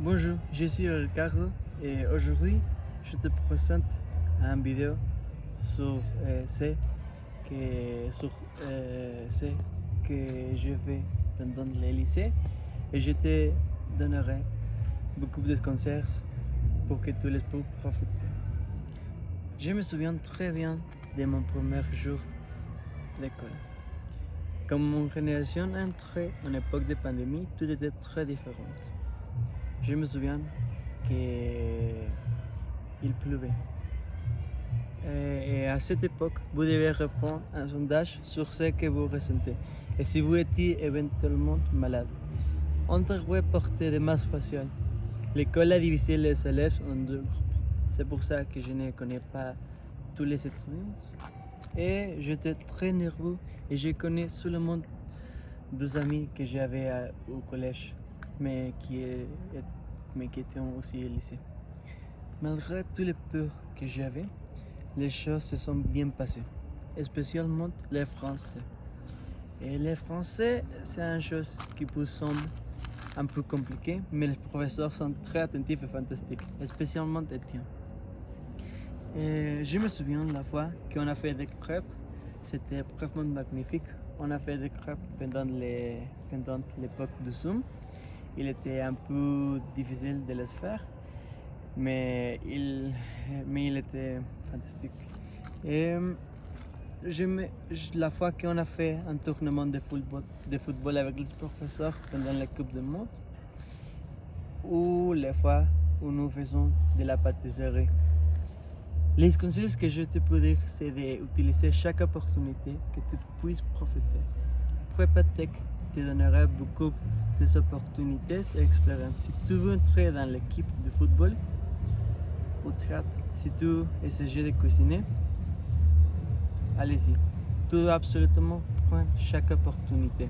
Bonjour, je suis Ricardo et aujourd'hui je te présente une vidéo sur ce que je fais pendant le lycée et je te donnerai beaucoup de conseils pour que tu les puisses profiter. Je me souviens très bien de mon premier jour d'école. Comme mon génération entrait en époque de pandémie, tout était très différent. Je me souviens qu'il pleuvait. Et à cette époque, vous devez répondre à un sondage sur ce que vous ressentez. Et si vous étiez éventuellement malade, on devrait porter des masques faciales. L'école a divisé les élèves en deux groupes. C'est pour ça que je ne connais pas tous les étudiants. Et j'étais très nerveux et je connais seulement deux amis que j'avais au collège, mais qui étaient aussi au lycée. Malgré toutes les peurs que j'avais, les choses se sont bien passées, spécialement les Français. Et les Français, c'est une chose qui peut sembler un peu compliquée, mais les professeurs sont très attentifs et fantastiques, spécialement Étienne. Et je me souviens la fois qu'on a fait des crêpes, c'était vraiment magnifique. On a fait des crêpes pendant l'époque de Zoom. Il était un peu difficile de les faire, mais il était fantastique. Et la fois qu'on a fait un tournament de football avec les professeurs pendant la Coupe du Monde, ou les fois où nous faisons de la pâtisserie. Les conseils que je te peux dire, c'est d'utiliser chaque opportunité que tu puisses profiter. Prepatech te donnera beaucoup d'opportunités et expériences. Si tu veux entrer dans l'équipe de football ou théâtre, si tu essaies de cuisiner, allez-y. Tu dois absolument prendre chaque opportunité.